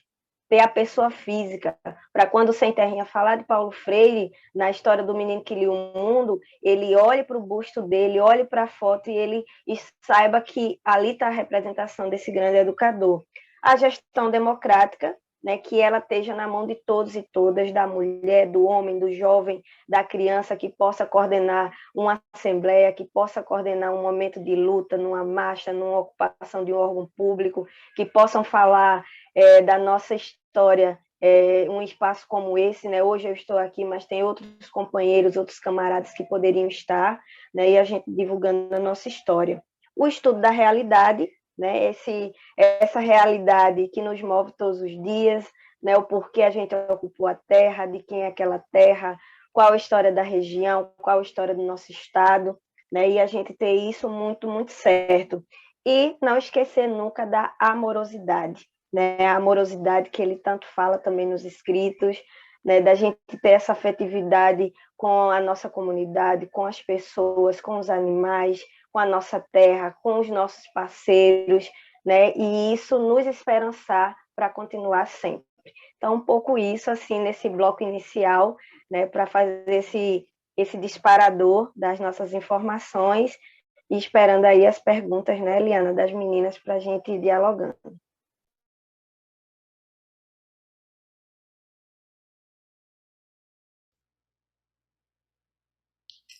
[SPEAKER 4] ter a pessoa física, para quando o Sem Terrinha falar de Paulo Freire, na história do menino que lia o mundo, ele olhe para o busto dele, olhe para a foto e saiba que ali está a representação desse grande educador. A gestão democrática, né, que ela esteja na mão de todos e todas, da mulher, do homem, do jovem, da criança, que possa coordenar uma assembleia, que possa coordenar um momento de luta, numa marcha, numa ocupação de um órgão público, que possam falar da nossa história, um espaço como esse, né? Hoje eu estou aqui, mas tem outros companheiros, outros camaradas que poderiam estar, né? E a gente divulgando a nossa história. O estudo da realidade, né? Essa realidade que nos move todos os dias, né? O porquê a gente ocupou a terra, de quem é aquela terra, qual a história da região, qual a história do nosso estado, né? E a gente ter isso muito, muito certo. E não esquecer nunca da amorosidade, né? A amorosidade que ele tanto fala também nos escritos, né? Da gente ter essa afetividade com a nossa comunidade, com as pessoas, com os animais, com a nossa terra, com os nossos parceiros, né? E isso nos esperançar para continuar sempre. Então, um pouco isso, assim, nesse bloco inicial, né? Para fazer esse disparador das nossas informações e esperando aí as perguntas, né, Eliana, das meninas, para a gente ir dialogando.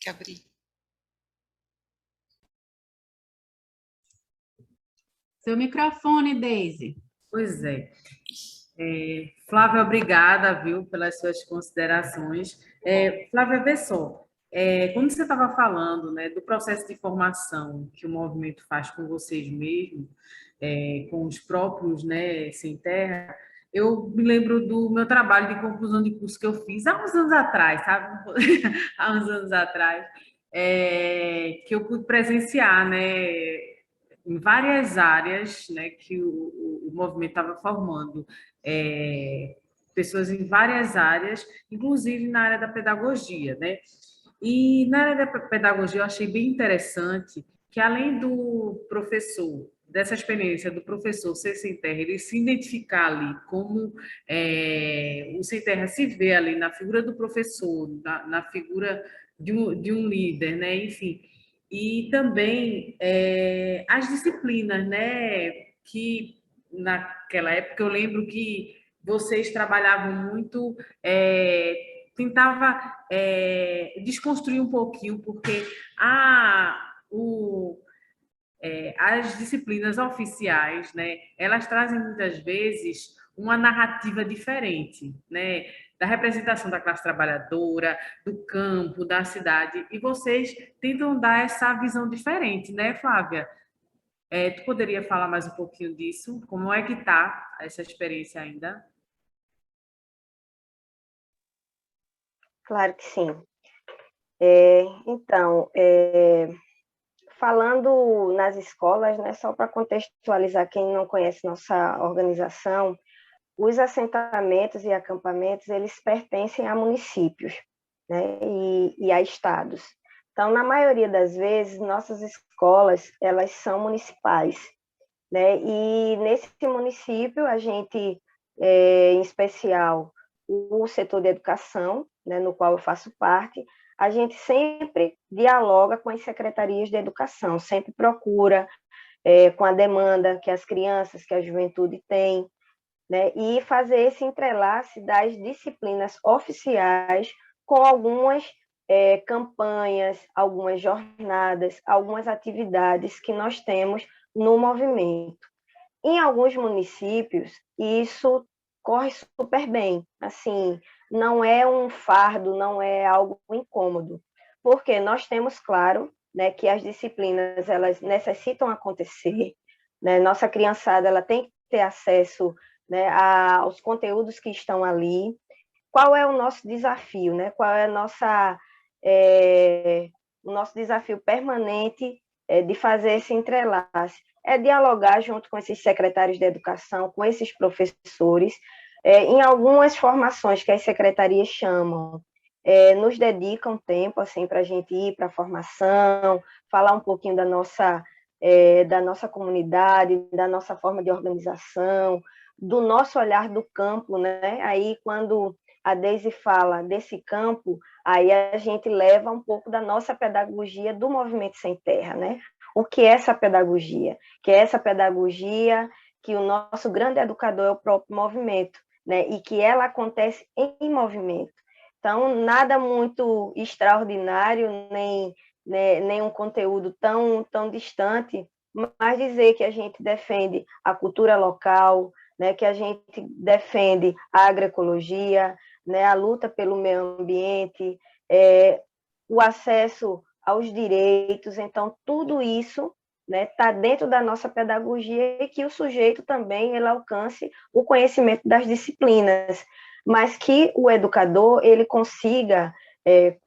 [SPEAKER 3] Gabriel.
[SPEAKER 2] Seu microfone, Deise.
[SPEAKER 1] Pois é. Flávia, obrigada, viu, pelas suas considerações. Flávia, vê só, quando você estava falando, né, do processo de formação que o movimento faz com vocês mesmos, com os próprios, né, sem terra, eu me lembro do meu trabalho de conclusão de curso que eu fiz há uns anos atrás, sabe? Há uns anos atrás, que eu pude presenciar, né, em várias áreas, né, que o movimento estava formando pessoas em várias áreas, inclusive na área da pedagogia, né? E na área da pedagogia eu achei bem interessante que, além do professor, dessa experiência do professor ser sem terra, ele se identificar ali como o sem terra se vê ali na figura do professor, na figura de um líder, né? Enfim, e também as disciplinas, né? Que naquela época eu lembro que vocês trabalhavam muito, tentava desconstruir um pouquinho, porque as disciplinas oficiais, né, elas trazem muitas vezes uma narrativa diferente, né? da representação da classe trabalhadora, do campo, da cidade, e vocês tentam dar essa visão diferente, né, Flávia? Tu poderia falar mais um pouquinho disso? Como é que está essa experiência ainda?
[SPEAKER 4] Claro que sim. Então, falando nas escolas, né, só para contextualizar quem não conhece nossa organização, os assentamentos e acampamentos, eles pertencem a municípios, né, e a estados. Então, na maioria das vezes, nossas escolas, elas são municipais, né, e nesse município, a gente, em especial, o setor de educação, né, no qual eu faço parte, a gente sempre dialoga com as secretarias de educação, sempre procura, com a demanda que as crianças, que a juventude tem, né, e fazer esse entrelace das disciplinas oficiais com algumas campanhas, algumas jornadas, algumas atividades que nós temos no movimento. Em alguns municípios, isso corre super bem, assim, não é um fardo, não é algo incômodo, porque nós temos, claro, né, que as disciplinas, elas necessitam acontecer, né, nossa criançada, ela tem que ter acesso, né, aos conteúdos que estão ali. Qual é o nosso desafio, né? Qual é o nosso desafio permanente de fazer esse entrelace? É dialogar junto com esses secretários de educação, com esses professores, em algumas formações que as secretarias chamam, nos dedicam tempo assim, para a gente ir para a formação, falar um pouquinho da nossa comunidade, da nossa forma de organização, do nosso olhar do campo, né? Aí, quando a Deise fala desse campo, aí a gente leva um pouco da nossa pedagogia do Movimento Sem Terra, né? O que é essa pedagogia? Que é essa pedagogia que o nosso grande educador é o próprio movimento, né? E que ela acontece em movimento. Então, nada muito extraordinário, nem um conteúdo tão distante, mas dizer que a gente defende a cultura local, né, que a gente defende a agroecologia, né, a luta pelo meio ambiente, o acesso aos direitos. Então, tudo isso está, né, dentro da nossa pedagogia e que o sujeito também ele alcance o conhecimento das disciplinas, mas que o educador ele consiga,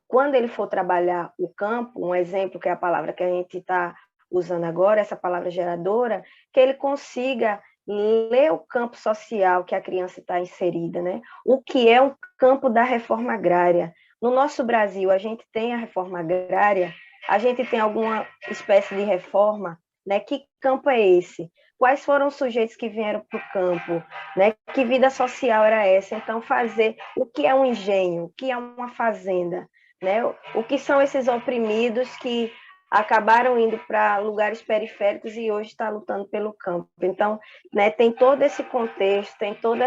[SPEAKER 4] quando ele for trabalhar o campo, um exemplo que é a palavra que a gente está usando agora, essa palavra geradora, que ele consiga ler o campo social que a criança está inserida, né? O que é o campo da reforma agrária. No nosso Brasil, a gente tem a reforma agrária, a gente tem alguma espécie de reforma, né? Que campo é esse? Quais foram os sujeitos que vieram para o campo? Né? Que vida social era essa? Então, fazer o que é um engenho, o que é uma fazenda, né? O que são esses oprimidos que acabaram indo para lugares periféricos e hoje está lutando pelo campo. Então, né, tem todo esse contexto, tem todo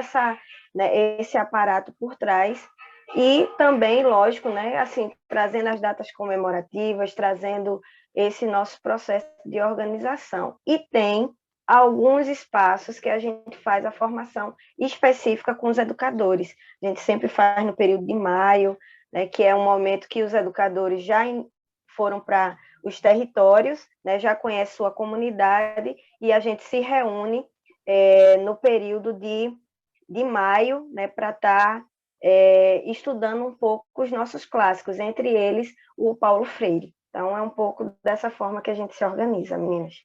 [SPEAKER 4] né, esse aparato por trás e também, lógico, né, assim, trazendo as datas comemorativas, trazendo esse nosso processo de organização. E tem alguns espaços que a gente faz a formação específica com os educadores. A gente sempre faz no período de maio, né, que é um momento que os educadores já foram para os territórios, né, já conhece sua comunidade e a gente se reúne no período de maio, né, para estar estudando um pouco os nossos clássicos, entre eles o Paulo Freire. Então, é um pouco dessa forma que a gente se organiza, meninas.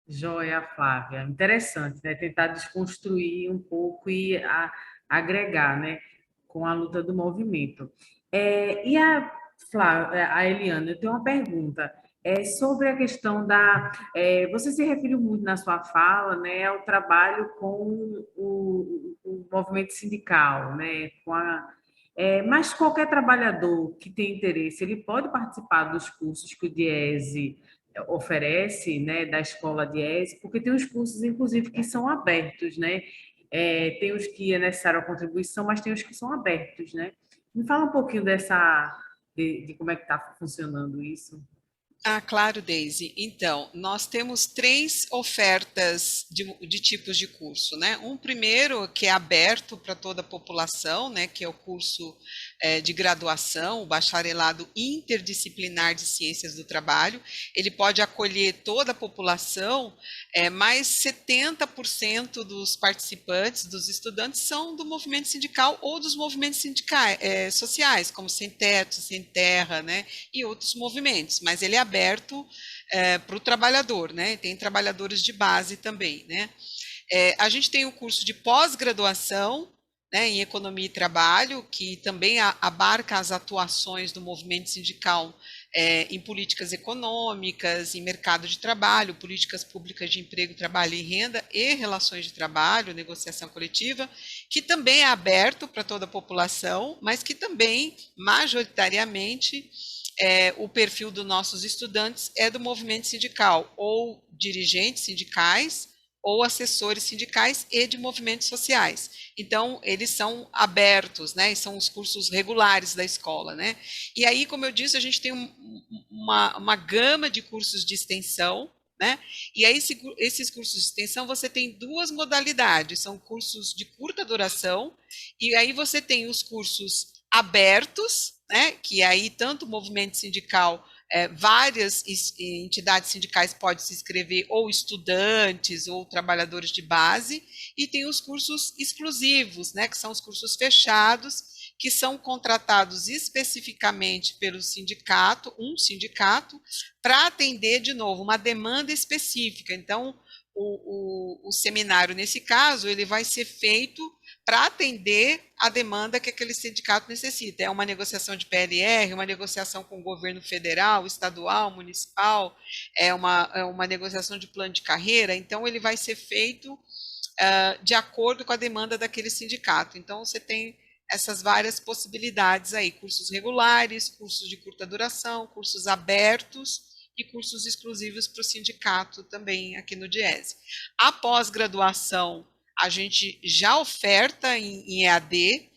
[SPEAKER 1] Joia, Flávia. Interessante, né? Tentar desconstruir um pouco e agregar, né? Com a luta do movimento. E a Flávia, a Eliana, eu tenho uma pergunta. Sobre a questão você se referiu muito na sua fala, né, ao trabalho com o movimento sindical, né, mas qualquer trabalhador que tem interesse, ele pode participar dos cursos que o Diese oferece, né, da escola Diese, porque tem os cursos, inclusive, que são abertos, né? Tem os que é necessário a contribuição, mas tem os que são abertos, né? Me fala um pouquinho de como é que está funcionando isso.
[SPEAKER 3] Ah, claro, Daisy. Então, nós temos três ofertas de tipos de curso, né? Um primeiro que é aberto para toda a população, né? Que é o curso de graduação, o bacharelado interdisciplinar de ciências do trabalho. Ele pode acolher toda a população, mas 70% dos participantes, dos estudantes, são do movimento sindical ou dos movimentos sindicais, sociais, como Sem Teto, Sem Terra, né? E outros movimentos, mas ele é aberto para o trabalhador, né? Tem trabalhadores de base também, né? A gente tem o curso de pós-graduação, né, em Economia e Trabalho, que também abarca as atuações do movimento sindical em políticas econômicas, em mercado de trabalho, políticas públicas de emprego, trabalho e renda e relações de trabalho, negociação coletiva, que também é aberto para toda a população, mas que também, majoritariamente, o perfil dos nossos estudantes é do movimento sindical, ou dirigentes sindicais, ou assessores sindicais e de movimentos sociais. Então, eles são abertos, né? São os cursos regulares da escola, né? E aí, como eu disse, a gente tem uma gama de cursos de extensão, né? E aí, esses cursos de extensão, você tem duas modalidades, são cursos de curta duração, e aí você tem os cursos abertos, né? Que aí tanto o movimento sindical, várias entidades sindicais podem se inscrever, ou estudantes, ou trabalhadores de base, e tem os cursos exclusivos, né, que são os cursos fechados, que são contratados especificamente pelo sindicato, um sindicato, para atender, de novo, uma demanda específica. Então, o seminário, nesse caso, ele vai ser feito para atender a demanda que aquele sindicato necessita. É uma negociação de PLR, uma negociação com o governo federal, estadual, municipal, é uma negociação de plano de carreira, então ele vai ser feito de acordo com a demanda daquele sindicato. Então, você tem essas várias possibilidades aí, cursos regulares, cursos de curta duração, cursos abertos e cursos exclusivos para o sindicato também aqui no DIESE. A pós-graduação, a gente já oferta em EAD,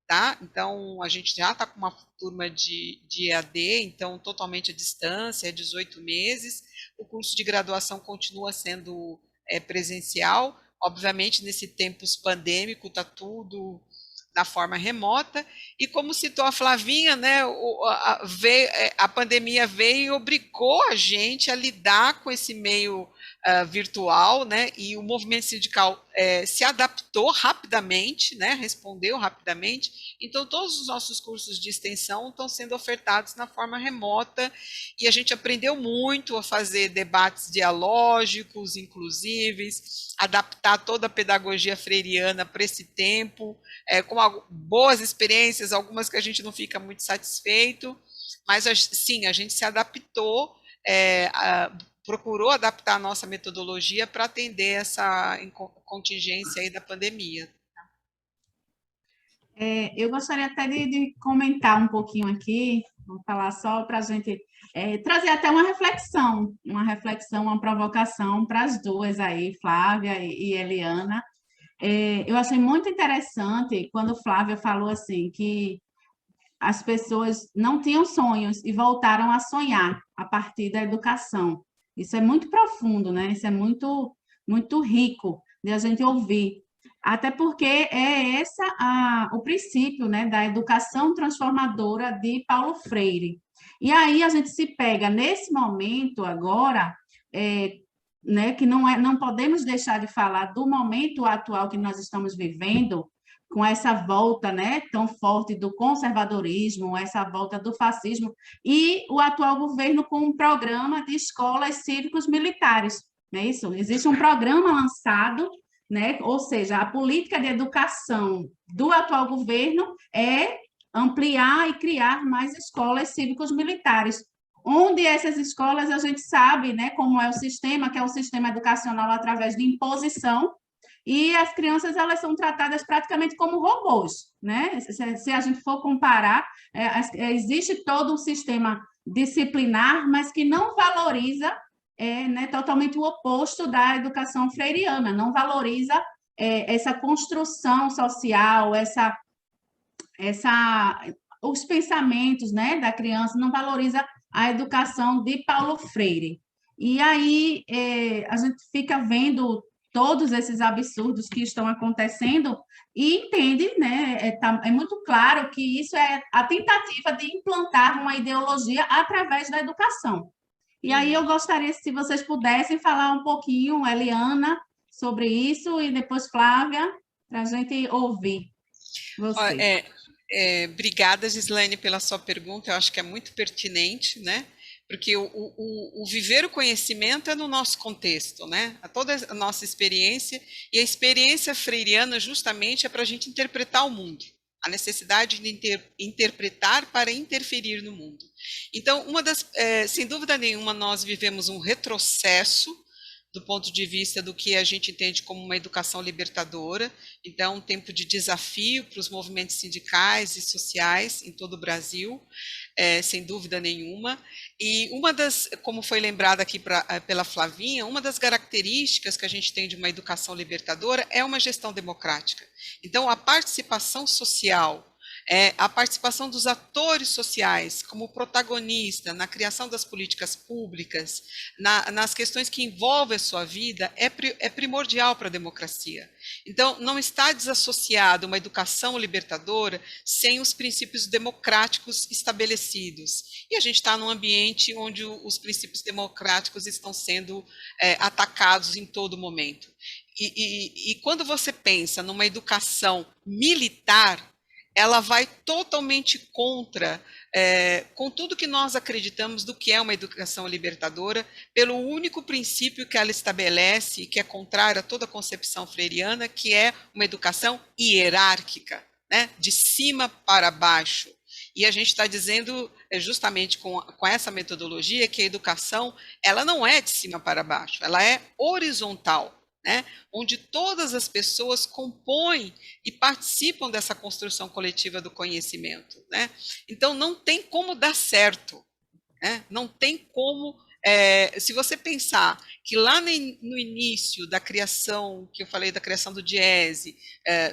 [SPEAKER 3] tá? Então, a gente já está com uma turma de EAD, então totalmente à distância, 18 meses. O curso de graduação continua sendo presencial. Obviamente, nesse tempo pandêmico, está tudo na forma remota, e como citou a Flavinha, né, a pandemia veio e obrigou a gente a lidar com esse meio virtual, né, e o movimento sindical se adaptou rapidamente, né, respondeu rapidamente, então todos os nossos cursos de extensão estão sendo ofertados na forma remota, e a gente aprendeu muito a fazer debates dialógicos, inclusíveis, adaptar toda a pedagogia freiriana para esse tempo, com boas experiências, algumas que a gente não fica muito satisfeito, mas sim, a gente se adaptou, procurou adaptar a nossa metodologia para atender essa contingência aí da pandemia.
[SPEAKER 2] Eu gostaria até de comentar um pouquinho aqui, vou falar só para a gente trazer até uma reflexão, uma provocação para as duas aí, Flávia e Eliana. Eu achei muito interessante quando Flávia falou assim, que as pessoas não tinham sonhos e voltaram a sonhar a partir da educação. Isso é muito profundo, né? Isso é muito, muito rico de a gente ouvir. Até porque é o princípio, né, da educação transformadora de Paulo Freire. E aí a gente se pega nesse momento agora, né, que não podemos deixar de falar do momento atual que nós estamos vivendo, com essa volta, né, tão forte do conservadorismo, essa volta do fascismo, e o atual governo com um programa de escolas cívicos militares, não é isso? Existe um programa lançado, né, ou seja, a política de educação do atual governo é ampliar e criar mais escolas cívicos militares, onde essas escolas a gente sabe, né, como é o sistema, que é o sistema educacional através de imposição, e as crianças elas são tratadas praticamente como robôs, né? Se a gente for comparar, existe todo um sistema disciplinar, mas que não valoriza, né, totalmente o oposto da educação freiriana, não valoriza essa construção social, os pensamentos, né, da criança, não valoriza a educação de Paulo Freire. E aí a gente fica vendo todos esses absurdos que estão acontecendo e entende, né? É muito claro que isso é a tentativa de implantar uma ideologia através da educação. E aí eu gostaria, se vocês pudessem falar um pouquinho, Eliana, sobre isso, e depois Flávia, para a gente ouvir você.
[SPEAKER 3] Obrigada, Gislaine, pela sua pergunta. Eu acho que é muito pertinente, né? Porque o viver o conhecimento é no nosso contexto, né? Toda a nossa experiência, e a experiência freiriana justamente é para a gente interpretar o mundo, a necessidade de interpretar para interferir no mundo. Então, sem dúvida nenhuma, nós vivemos um retrocesso do ponto de vista do que a gente entende como uma educação libertadora. Então, um tempo de desafio para os movimentos sindicais e sociais em todo o Brasil, sem dúvida nenhuma. E como foi lembrado aqui pela Flavinha, uma das características que a gente tem de uma educação libertadora é uma gestão democrática. Então, a participação social, a participação dos atores sociais como protagonista na criação das políticas públicas, nas questões que envolvem a sua vida, é primordial para a democracia. Então, não está desassociado uma educação libertadora sem os princípios democráticos estabelecidos. E a gente está num ambiente onde os princípios democráticos estão sendo atacados em todo momento. E quando você pensa numa educação militar, ela vai totalmente contra com tudo que nós acreditamos do que é uma educação libertadora, pelo único princípio que ela estabelece, que é contrário a toda a concepção freiriana, que é uma educação hierárquica, né, de cima para baixo. E a gente está dizendo, justamente com essa metodologia, que a educação ela não é de cima para baixo, ela é horizontal, né, onde todas as pessoas compõem e participam dessa construção coletiva do conhecimento, né? Então, não tem como dar certo, né? Não tem como... se você pensar que lá no início da criação, que eu falei da criação do Diese,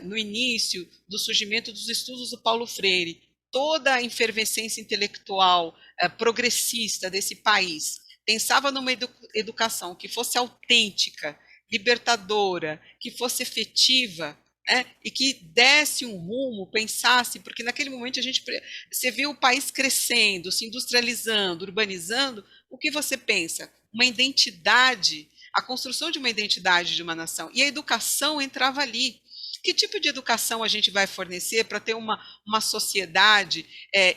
[SPEAKER 3] no início do surgimento dos estudos do Paulo Freire, toda a efervescência intelectual progressista desse país pensava numa educação que fosse autêntica, libertadora, que fosse efetiva, né, e que desse um rumo, pensasse, porque naquele momento você viu o país crescendo, se industrializando, urbanizando, o que você pensa? Uma identidade, a construção de uma identidade de uma nação, e a educação entrava ali. Que tipo de educação a gente vai fornecer para ter uma sociedade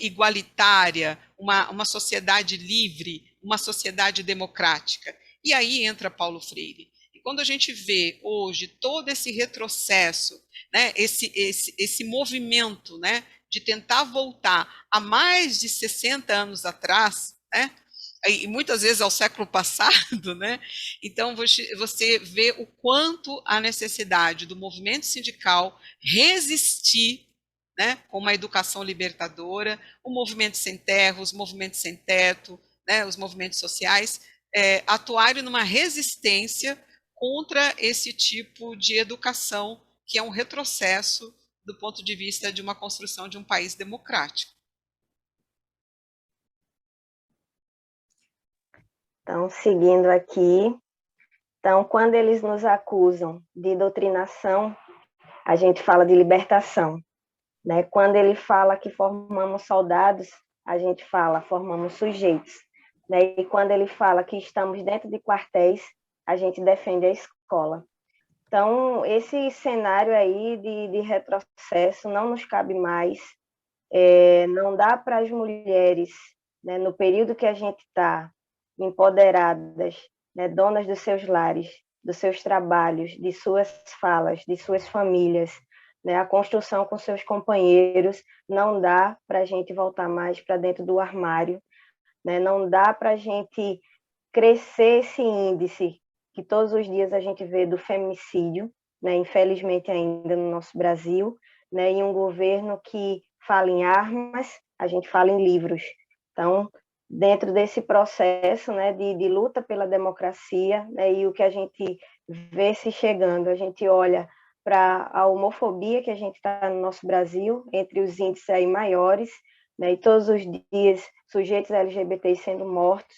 [SPEAKER 3] igualitária, uma sociedade livre, uma sociedade democrática? E aí entra Paulo Freire. Quando a gente vê hoje todo esse retrocesso, né, esse movimento, né, de tentar voltar a mais de 60 anos atrás, né, e muitas vezes ao século passado, né, então você vê o quanto a necessidade do movimento sindical resistir, né, com uma educação libertadora, o movimento sem terra, os movimentos sem teto, né, os movimentos sociais, atuarem numa resistência contra esse tipo de educação, que é um retrocesso do ponto de vista de uma construção de um país democrático.
[SPEAKER 4] Então, seguindo aqui, então, quando eles nos acusam de doutrinação, a gente fala de libertação, né? Quando ele fala que formamos soldados, a gente fala formamos sujeitos, né? E quando ele fala que estamos dentro de quartéis, a gente defende a escola. Então, esse cenário aí de retrocesso não nos cabe mais, não dá para as mulheres, né, no período que a gente está, empoderadas, né, donas dos seus lares, dos seus trabalhos, de suas falas, de suas famílias, né, a construção com seus companheiros, não dá para a gente voltar mais para dentro do armário, né, não dá para a gente crescer esse índice que todos os dias a gente vê do feminicídio, né, infelizmente ainda no nosso Brasil, né, e um governo que fala em armas, a gente fala em livros. Então, dentro desse processo, né, de luta pela democracia, né, e o que a gente vê se chegando, a gente olha para a homofobia que a gente está no nosso Brasil, entre os índices aí maiores, né, e todos os dias sujeitos LGBTI sendo mortos,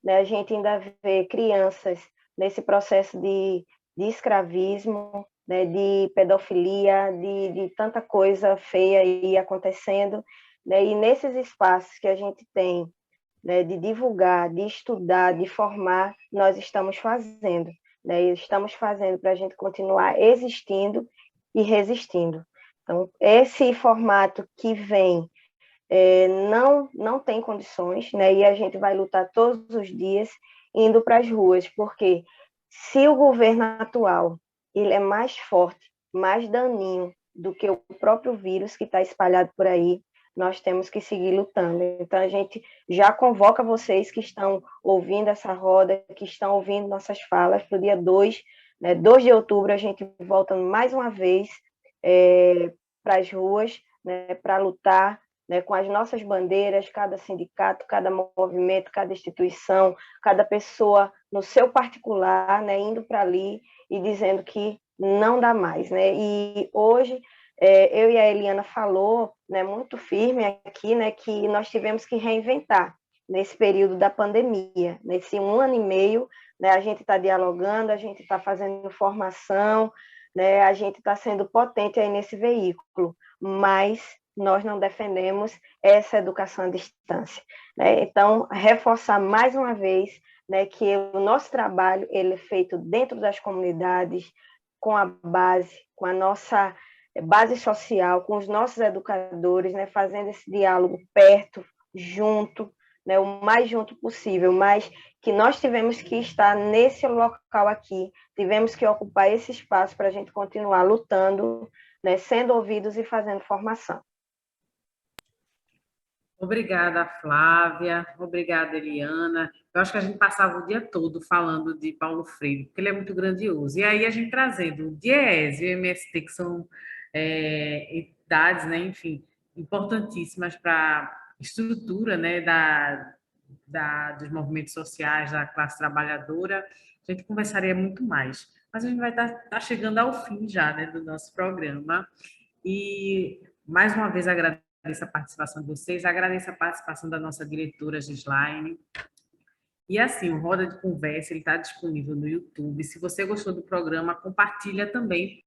[SPEAKER 4] né, a gente ainda vê crianças nesse processo de escravismo, né, de pedofilia, de tanta coisa feia aí acontecendo, né, e nesses espaços que a gente tem, né, de divulgar, de estudar, de formar, nós estamos fazendo, né, e estamos fazendo para a gente continuar existindo e resistindo. Então, esse formato que vem não tem condições, né, e a gente vai lutar todos os dias indo para as ruas, porque se o governo atual ele é mais forte, mais daninho do que o próprio vírus que está espalhado por aí, nós temos que seguir lutando. Então, a gente já convoca vocês que estão ouvindo essa roda, que estão ouvindo nossas falas, para o dia 2, né, 2 de outubro, a gente volta mais uma vez para as ruas, né, para lutar, né, com as nossas bandeiras, cada sindicato, cada movimento, cada instituição, cada pessoa no seu particular, né, indo para ali e dizendo que não dá mais, né? E hoje eu e a Eliana falou, né, muito firme aqui, né, que nós tivemos que reinventar nesse período da pandemia, nesse 1 ano e meio, né, a gente está dialogando, a gente está fazendo formação, né, a gente está sendo potente aí nesse veículo, mas nós não defendemos essa educação à distância, né? Então, reforçar mais uma vez, né, que o nosso trabalho ele é feito dentro das comunidades, com a base, com a nossa base social, com os nossos educadores, né, fazendo esse diálogo perto, junto, né, o mais junto possível, mas que nós tivemos que estar nesse local aqui, tivemos que ocupar esse espaço para a gente continuar lutando, né, sendo ouvidos e fazendo formação.
[SPEAKER 1] Obrigada, Flávia. Obrigada, Eliana. Eu acho que a gente passava o dia todo falando de Paulo Freire, porque ele é muito grandioso. E aí a gente trazendo o DIEESE e o MST, que são entidades, né, enfim, importantíssimas para a estrutura, né, dos movimentos sociais, da classe trabalhadora, a gente conversaria muito mais. Mas a gente vai estar chegando ao fim já, né, do nosso programa. E, mais uma vez, agradeço a participação de vocês, agradeço a participação da nossa diretora Gislaine. E assim, o Roda de Conversa ele está disponível no YouTube. Se você gostou do programa, compartilha também